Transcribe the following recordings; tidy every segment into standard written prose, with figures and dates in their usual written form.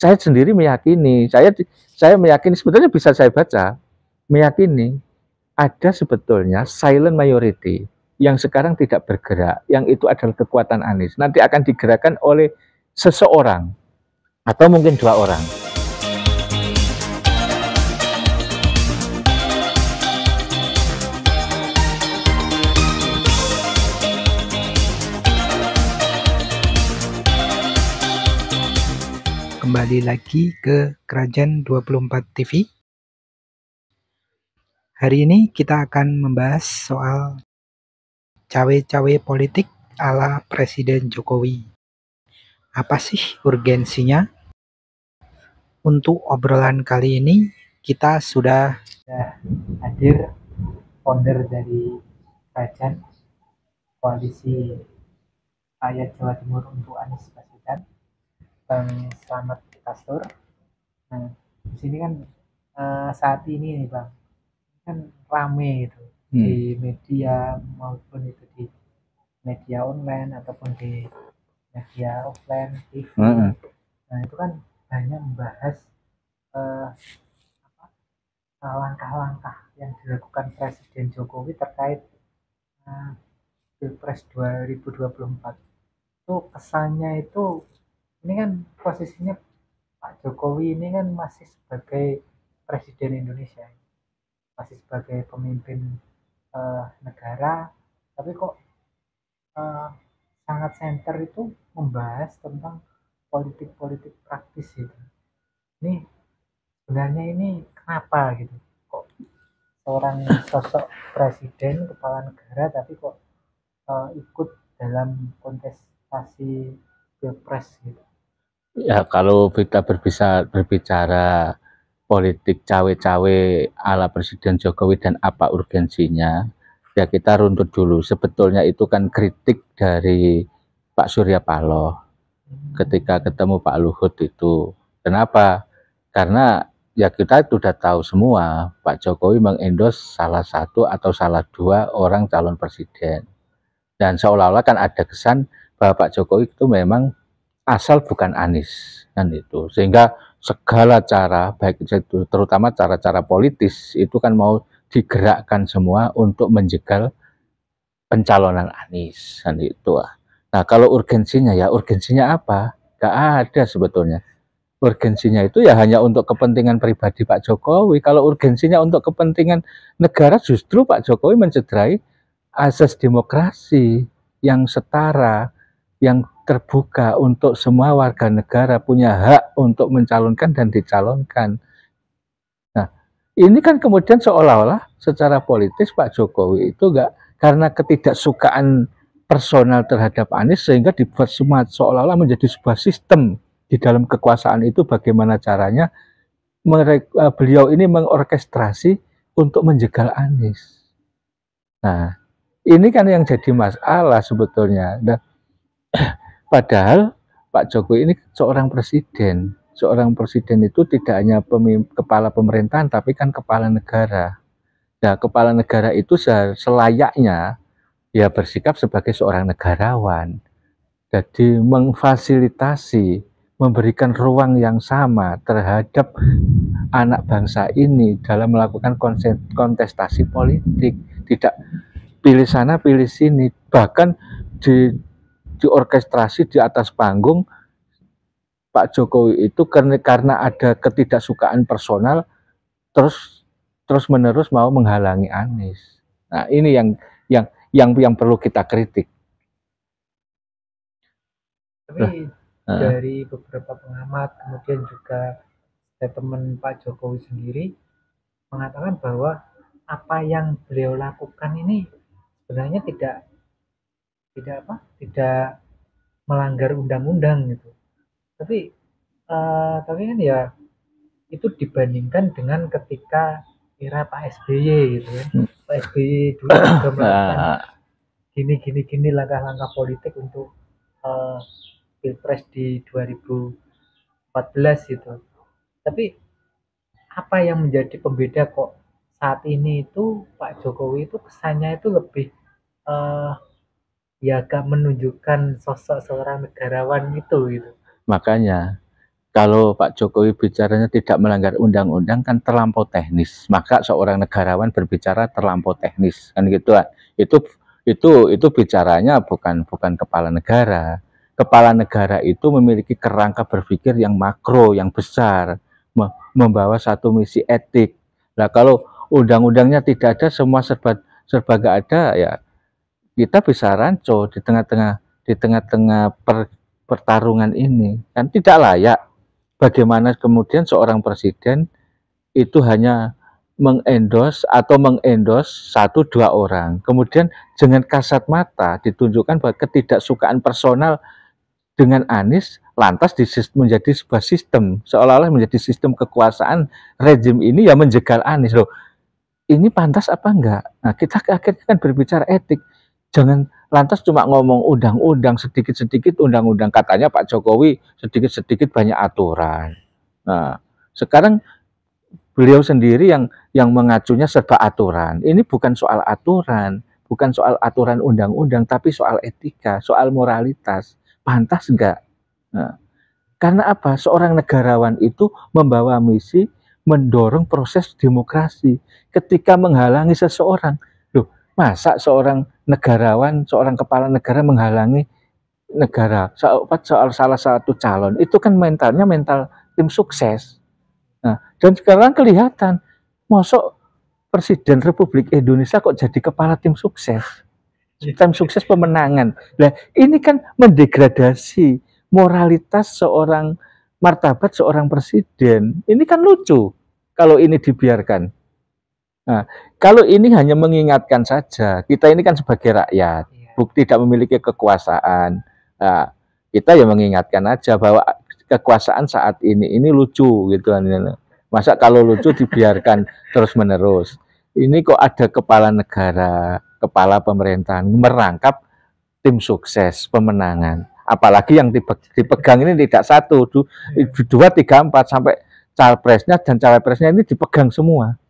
saya sendiri meyakini, saya meyakini sebetulnya bisa saya baca, meyakini ada sebetulnya silent majority yang sekarang tidak bergerak, yang itu adalah kekuatan Anies. Nanti akan digerakkan oleh seseorang atau mungkin dua orang. Kembali lagi ke Kerajaan 24 TV. Hari ini kita akan membahas soal cawe-cawe politik ala Presiden Jokowi. Apa sih urgensinya? Untuk obrolan kali ini kita sudah hadir founder dari Kerajaan Koalisi Rakyat Jawa Timur untuk Anies Baswedan, Bang Slamet Pastur. Nah, di sini kan saat ini nih Bang, kan rame itu di media maupun itu di media online ataupun di media offline TV. Nah itu kan banyak membahas langkah-langkah yang dilakukan Presiden Jokowi terkait Pilpres 2024. Itu kesannya itu ini kan posisinya Pak Jokowi ini kan masih sebagai Presiden Indonesia, masih sebagai pemimpin negara, tapi kok sangat center itu membahas tentang politik-politik praktis gitu. Ini sebenarnya ini kenapa gitu? Kok seorang sosok presiden kepala negara tapi kok ikut dalam kontestasi pilpres gitu? Ya kalau kita berbicara politik cawe-cawe ala Presiden Jokowi dan apa urgensinya, ya kita runtut dulu. Sebetulnya itu kan kritik dari Pak Surya Paloh ketika ketemu Pak Luhut itu. Kenapa? Karena ya kita sudah tahu semua Pak Jokowi mengendos salah satu atau salah dua orang calon presiden. Dan seolah-olah kan ada kesan bahwa Pak Jokowi itu memang asal bukan Anies kan itu, sehingga segala cara baik itu terutama cara-cara politis itu kan mau digerakkan semua untuk menjegal pencalonan Anies kan itu. Nah kalau urgensinya ya urgensinya apa? Gak ada sebetulnya. Urgensinya itu ya hanya untuk kepentingan pribadi Pak Jokowi. Kalau urgensinya untuk kepentingan negara, justru Pak Jokowi mencederai asas demokrasi yang setara, yang terbuka untuk semua warga negara punya hak untuk mencalonkan dan dicalonkan. Nah, ini kan kemudian seolah-olah secara politis Pak Jokowi itu enggak, karena ketidaksukaan personal terhadap Anies sehingga dibuat semua seolah-olah menjadi sebuah sistem di dalam kekuasaan itu bagaimana caranya beliau ini mengorkestrasi untuk menjegal Anies. Nah, ini kan yang jadi masalah sebetulnya. Nah, padahal Pak Jokowi ini seorang presiden. Seorang presiden itu tidak hanya kepala pemerintahan, tapi kan kepala negara. Nah, kepala negara itu selayaknya ya bersikap sebagai seorang negarawan. Jadi memfasilitasi, memberikan ruang yang sama terhadap anak bangsa ini dalam melakukan kontestasi politik. Tidak pilih sana, pilih sini. Bahkan diorkestrasi di atas panggung Pak Jokowi itu karena ada ketidaksukaan personal terus menerus mau menghalangi Anies. Nah, ini yang perlu kita kritik. Tapi dari beberapa pengamat kemudian juga teman Pak Jokowi sendiri mengatakan bahwa apa yang beliau lakukan ini sebenarnya tidak melanggar undang-undang gitu. Tapi kan ya itu dibandingkan dengan ketika era Pak SBY gitu ya. Pak SBY dulu juga melakukan gini langkah-langkah politik untuk Pilpres di 2014 gitu. Tapi apa yang menjadi pembeda kok saat ini itu Pak Jokowi itu kesannya itu lebih ya agak menunjukkan sosok seorang negarawan itu gitu. Makanya Kalau Pak Jokowi bicaranya tidak melanggar undang-undang kan terlampau teknis, maka seorang negarawan berbicara terlampau teknis kan gitu. Itu itu bicaranya bukan kepala negara. Kepala negara itu memiliki kerangka berpikir yang makro, yang besar, membawa satu misi etik. Nah, kalau undang-undangnya tidak ada, semua serba serba gak ada, ya kita bisa rancu di tengah-tengah pertarungan ini kan tidak layak. Bagaimana kemudian seorang presiden itu hanya mengendos satu dua orang, kemudian dengan kasat mata ditunjukkan bahwa ketidaksukaan personal dengan Anies lantas menjadi sebuah sistem, seolah-olah menjadi sistem kekuasaan rezim ini yang menjegal Anies loh. Ini pantas apa enggak? Nah, kita akhirnya kan berbicara etik. Jangan lantas cuma ngomong undang-undang, sedikit-sedikit undang-undang. Katanya Pak Jokowi sedikit-sedikit banyak aturan. Nah, sekarang beliau sendiri yang mengacunya serba aturan. Ini bukan soal aturan, bukan soal aturan undang-undang, tapi soal etika, soal moralitas. Pantas enggak? Nah, karena apa? Seorang negarawan itu membawa misi mendorong proses demokrasi. Ketika menghalangi seseorang, loh, masa seorang negarawan, seorang kepala negara menghalangi negara soal salah satu calon? Itu kan mentalnya mental tim sukses. Nah, dan sekarang kelihatan, masuk Presiden Republik Indonesia kok jadi kepala tim sukses? Tim sukses pemenangan. Nah, ini kan mendegradasi moralitas seorang, martabat seorang presiden. Ini kan lucu kalau ini dibiarkan. Nah, kalau ini hanya mengingatkan saja, kita ini kan sebagai rakyat, tidak memiliki kekuasaan. Nah, kita ya mengingatkan aja bahwa kekuasaan saat ini lucu gitu kan. Masa kalau lucu dibiarkan terus-menerus. Ini kok ada kepala negara, kepala pemerintahan merangkap tim sukses pemenangan. Apalagi yang dipegang ini tidak satu, dua, tiga, empat, sampai capresnya dan cawapresnya ini dipegang semua.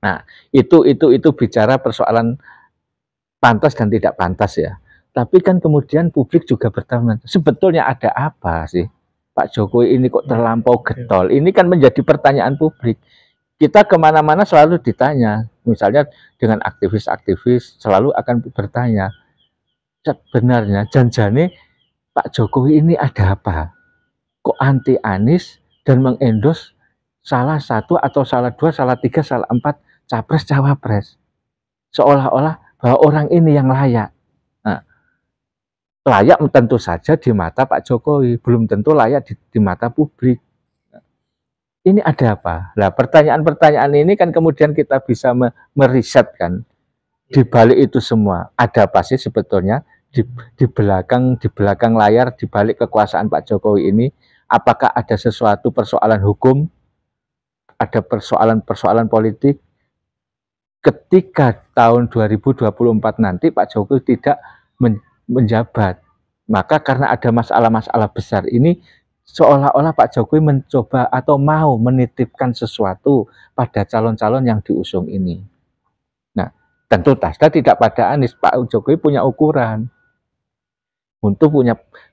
Nah, itu bicara persoalan pantas dan tidak pantas ya. Tapi kan kemudian publik juga bertanya, sebetulnya ada apa sih Pak Jokowi ini kok terlampau getol? Ini kan menjadi pertanyaan publik. Kita kemana-mana selalu ditanya, misalnya dengan aktivis-aktivis selalu akan bertanya, sebenarnya janjane Pak Jokowi ini ada apa? Kok anti Anies dan mengendos salah satu atau salah dua, salah tiga, salah empat capres cawapres, seolah-olah bahwa orang ini yang layak. Nah, layak tentu saja di mata Pak Jokowi, belum tentu layak di mata publik. Ini ada apa? Nah, pertanyaan-pertanyaan ini kan kemudian kita bisa meriset kan, di balik itu semua ada apa sih sebetulnya di belakang layar, di balik kekuasaan Pak Jokowi ini? Apakah ada sesuatu persoalan hukum, ada persoalan politik? Ketika tahun 2024 nanti Pak Jokowi tidak menjabat, maka karena ada masalah-masalah besar ini, seolah-olah Pak Jokowi mencoba atau mau menitipkan sesuatu pada calon-calon yang diusung ini. Nah, tentu saja tidak pada Anies. Pak Jokowi punya ukuran, untuk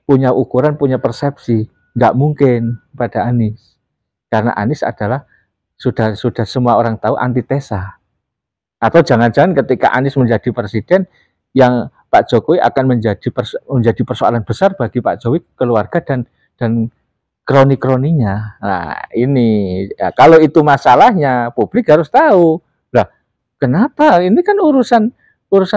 punya ukuran, punya persepsi. Nggak mungkin pada Anies, karena Anies adalah sudah semua orang tahu antitesa. Atau jangan-jangan ketika Anies menjadi presiden, yang Pak Jokowi akan menjadi persoalan besar bagi Pak Jokowi, keluarga dan kroni-kroninya. Nah, ini ya, kalau itu masalahnya, publik harus tahu. Lah, kenapa? Ini kan urusan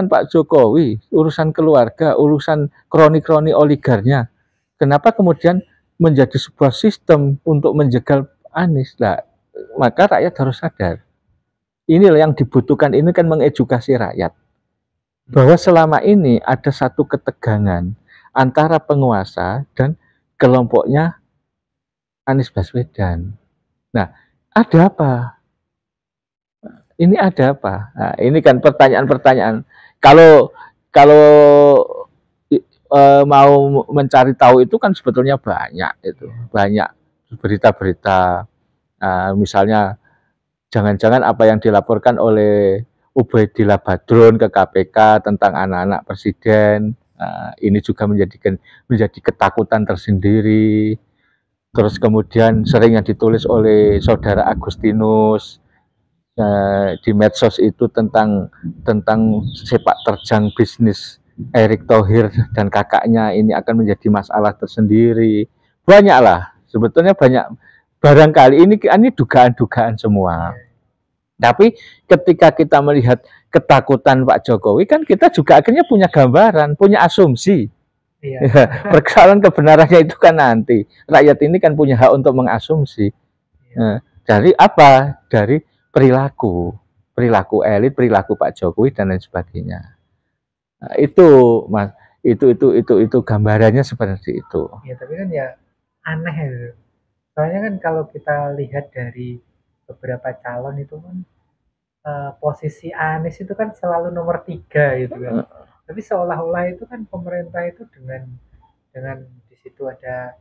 Pak Jokowi, urusan keluarga, urusan kroni-kroni oligarnya. Kenapa kemudian menjadi sebuah sistem untuk menjegal Anies? Nah, maka rakyat harus sadar. Inilah yang dibutuhkan, ini kan mengedukasi rakyat. Bahwa selama ini ada satu ketegangan antara penguasa dan kelompoknya Anies Baswedan. Nah, ada apa? Ini ada apa? Nah, ini kan pertanyaan-pertanyaan. Kalau mau mencari tahu itu kan sebetulnya banyak itu, banyak berita-berita. Misalnya jangan-jangan apa yang dilaporkan oleh Ubaidillah Badrun ke KPK tentang anak-anak presiden, ini juga menjadi ketakutan tersendiri. terus kemudian sering yang ditulis oleh saudara Agustinus di medsos itu tentang sepak terjang bisnis Erick Thohir dan kakaknya ini akan menjadi masalah tersendiri. Banyaklah, sebetulnya banyak. Barangkali ini dugaan-dugaan semua. Tapi ketika kita melihat ketakutan Pak Jokowi, kan kita juga akhirnya punya gambaran, punya asumsi. Iya. Persoalan kebenarannya itu kan nanti. Rakyat ini kan punya hak untuk mengasumsi. Dari apa? Dari perilaku elit, perilaku Pak Jokowi dan lain sebagainya. Nah, itu Mas, itu gambarannya seperti itu. Ya, tapi kan ya aneh gitu. Soalnya kan kalau kita lihat dari beberapa calon itu kan posisi Anies itu kan selalu nomor 3 gitu kan. Tapi seolah-olah itu kan pemerintah itu dengan di situ ada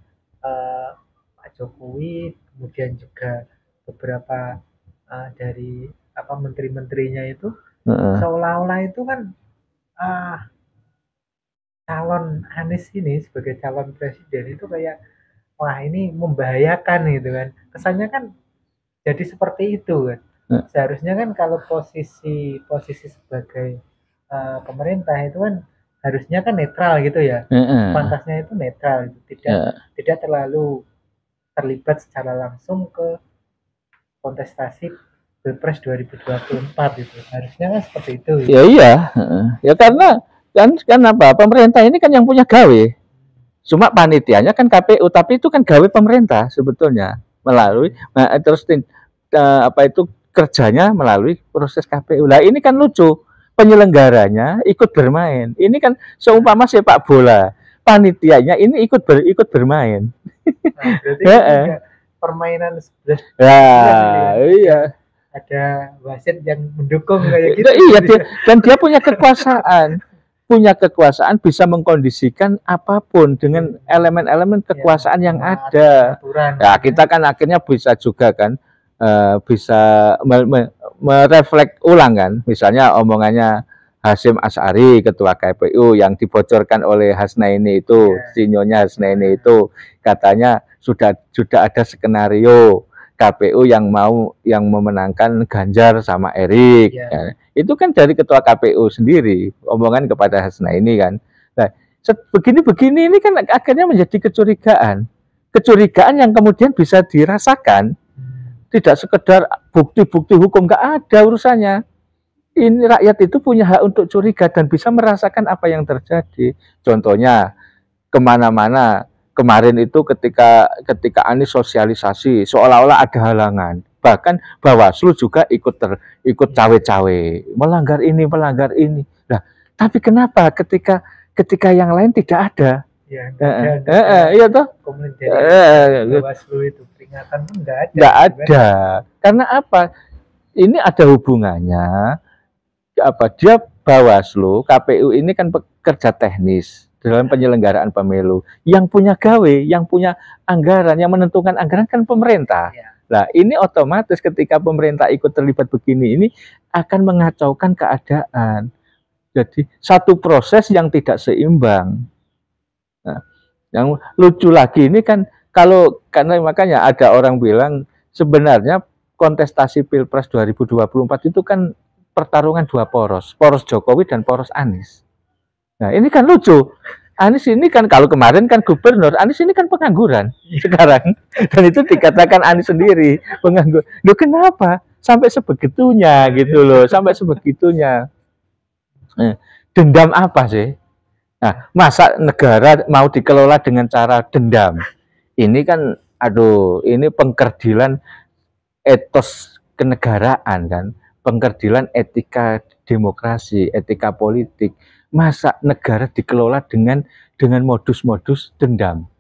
Pak Jokowi, kemudian juga beberapa dari apa menteri-menterinya itu seolah-olah itu kan calon Anies ini sebagai calon presiden itu kayak wah ini membahayakan gitu kan. Kesannya kan jadi seperti itu kan. Seharusnya kan kalau posisi sebagai pemerintah itu kan harusnya kan netral gitu ya. Pantasnya itu netral gitu. Tidak terlalu terlibat secara langsung ke kontestasi Pilpres 2024 gitu. Harusnya kan seperti itu. Gitu. Ya iya. Ya karena kan apa? Pemerintah ini kan yang punya gawe. Cuma panitianya kan KPU, tapi itu kan gawe pemerintah sebetulnya melalui terus apa itu kerjanya melalui proses KPU. Lah ini kan lucu, penyelenggaranya ikut bermain. Ini kan seumpama sepak bola, panitianya ini ikut bermain. Nah, berarti permainan 11. Ya, iya. Ada wasit yang mendukung kayak gitu. Iya, dan dia punya kekuasaan. Bisa mengkondisikan apapun dengan elemen-elemen kekuasaan yang ada. Ya, kita kan akhirnya bisa juga kan bisa merefleks ulang kan, misalnya omongannya Hasyim Asy'ari ketua KPU yang dibocorkan oleh Hasnaini itu, sinyonya Hasnaini itu katanya sudah ada skenario KPU yang memenangkan Ganjar sama Erick. Ya. Itu kan dari ketua KPU sendiri omongan kepada Hasnaini kan. Nah, begini ini kan akhirnya menjadi kecurigaan yang kemudian bisa dirasakan. Tidak sekedar bukti-bukti hukum, nggak ada urusannya. Ini rakyat itu punya hak untuk curiga dan bisa merasakan apa yang terjadi. Contohnya kemana-mana kemarin itu ketika Anies sosialisasi seolah-olah ada halangan. Bahkan Bawaslu juga ikut cawe-cawe, melanggar ini. Nah, tapi kenapa ketika yang lain tidak ada? Iya toh. Bawaslu itu peringatan pun nggak ada. Karena apa? Ini ada hubungannya. Dia Bawaslu, KPU ini kan pekerja teknis dalam penyelenggaraan pemilu. Yang punya gawe, yang punya anggaran, yang menentukan anggaran kan pemerintah. Nah, ini otomatis ketika pemerintah ikut terlibat begini, ini akan mengacaukan keadaan. Jadi satu proses yang tidak seimbang. Nah, yang lucu lagi ini kan karena makanya ada orang bilang sebenarnya kontestasi Pilpres 2024 itu kan pertarungan dua poros Jokowi dan poros Anies. Nah, ini kan lucu. Anies ini kan kalau kemarin kan gubernur, Anies ini kan pengangguran sekarang. Dan itu dikatakan Anies sendiri pengangguran. Loh kenapa? Sampai sebegitunya gitu loh, sampai sebegitunya. Dendam apa sih? Nah, masa negara mau dikelola dengan cara dendam? Ini kan, aduh, ini pengkerdilan etos kenegaraan kan, pengkerdilan etika demokrasi, etika politik. Masa negara dikelola dengan modus-modus dendam?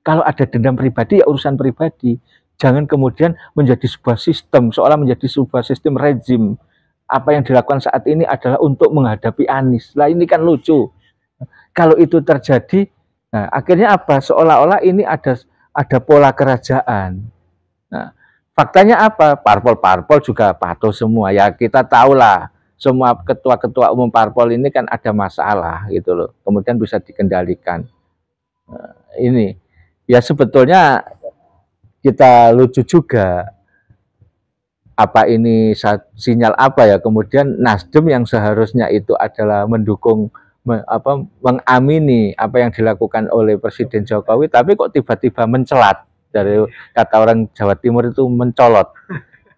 Kalau ada dendam pribadi ya urusan pribadi. Jangan kemudian menjadi sebuah sistem, seolah menjadi sebuah sistem rezim. Apa yang dilakukan saat ini adalah untuk menghadapi Anies. Lah ini kan lucu. Kalau itu terjadi, nah akhirnya apa? Seolah-olah ini ada pola kerajaan. Nah, faktanya apa? Parpol juga patuh semua. Ya kita tahulah, semua ketua-ketua umum parpol ini kan ada masalah gitu loh. Kemudian bisa dikendalikan. Nah, ini ya sebetulnya kita lucu juga. Apa ini sinyal apa ya? Kemudian Nasdem yang seharusnya itu adalah mendukung mengamini apa yang dilakukan oleh Presiden Jokowi, tapi kok tiba-tiba mencelat, dari kata orang Jawa Timur itu mencolot,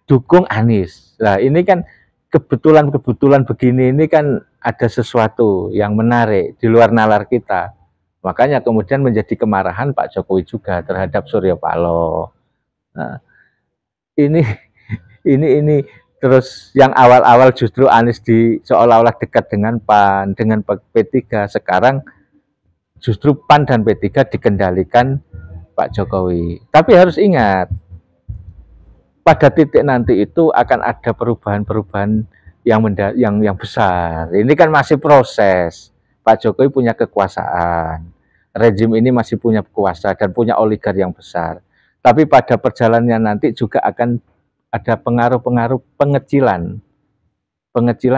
dukung Anies. Nah ini kan kebetulan begini, ini kan ada sesuatu yang menarik di luar nalar kita, makanya kemudian menjadi kemarahan Pak Jokowi juga terhadap Surya Paloh. Nah, ini ini terus yang awal-awal justru Anies seolah-olah dekat dengan PAN, dengan P3, sekarang justru PAN dan P3 dikendalikan Pak Jokowi. Tapi harus ingat, pada titik nanti itu akan ada perubahan-perubahan yang besar. Ini kan masih proses. Pak Jokowi punya kekuasaan, rezim ini masih punya kuasa dan punya oligar yang besar. Tapi pada perjalanannya nanti juga akan ada pengaruh-pengaruh pengecilan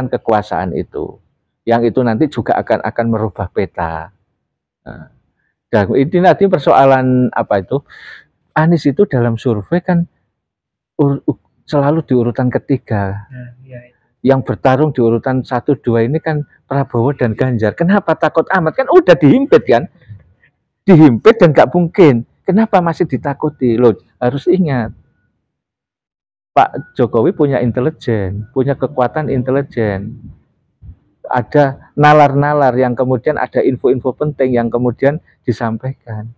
kekuasaan itu, yang itu nanti juga akan merubah peta. Nah, dan ini nanti persoalan apa itu, Anies itu dalam survei kan selalu di urutan ketiga. Yang bertarung di urutan 1-2 ini kan Prabowo dan Ganjar. Kenapa takut amat? Kan udah dihimpit kan, dihimpit dan nggak mungkin. Kenapa masih ditakuti? Loh, harus ingat, Pak Jokowi punya intelijen, punya kekuatan intelijen. Ada nalar-nalar yang kemudian ada info-info penting yang kemudian disampaikan.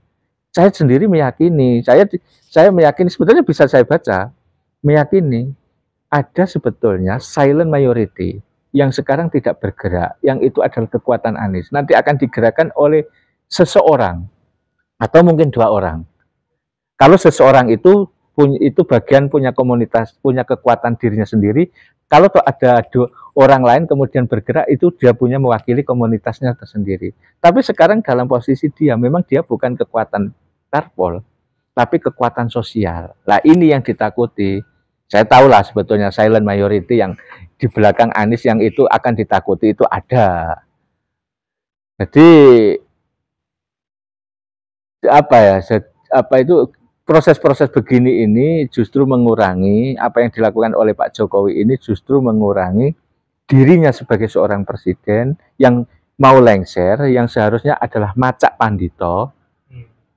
Saya sendiri meyakini, saya meyakini, sebetulnya bisa saya baca, meyakini ada sebetulnya silent majority yang sekarang tidak bergerak, yang itu adalah kekuatan Anies. Nanti akan digerakkan oleh seseorang atau mungkin 2 orang. Kalau seseorang itu bagian punya komunitas, punya kekuatan dirinya sendiri. Kalau ada 2 orang lain kemudian bergerak, itu dia punya mewakili komunitasnya tersendiri. Tapi sekarang dalam posisi memang dia bukan kekuatan parpol, tapi kekuatan sosial. Nah ini yang ditakuti. Saya tahu lah sebetulnya silent majority yang di belakang Anies yang itu akan ditakuti itu ada. Jadi apa ya? Apa itu, proses-proses begini ini justru mengurangi apa yang dilakukan oleh Pak Jokowi ini, justru mengurangi dirinya sebagai seorang presiden yang mau lengser, yang seharusnya adalah macak pandito.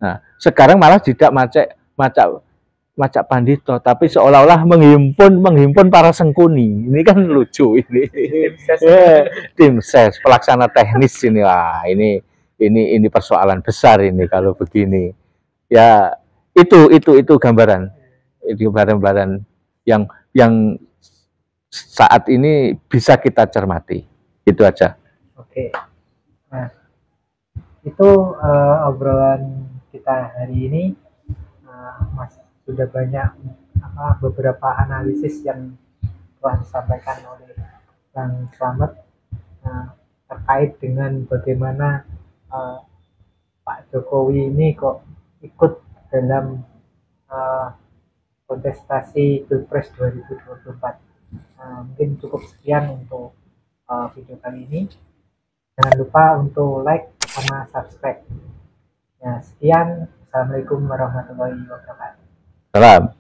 Nah, sekarang malah tidak macak pandito, tapi seolah-olah menghimpun para sengkuni. Ini kan lucu ini. Tim ses pelaksana teknis ini. Wah, ini persoalan besar ini kalau begini. Ya, itu gambaran. Itu gambaran yang saat ini bisa kita cermati. Itu aja. Oke. Nah, itu obrolan kita hari ini. Mas, sudah banyak beberapa analisis yang telah disampaikan oleh Bang Slamet terkait dengan bagaimana Pak Jokowi ini kok ikut dalam kontestasi Pilpres 2024. Mungkin cukup sekian untuk video kali ini. Jangan lupa untuk like sama subscribe. Ya, sekian. Assalamualaikum warahmatullahi wabarakatuh. Salam.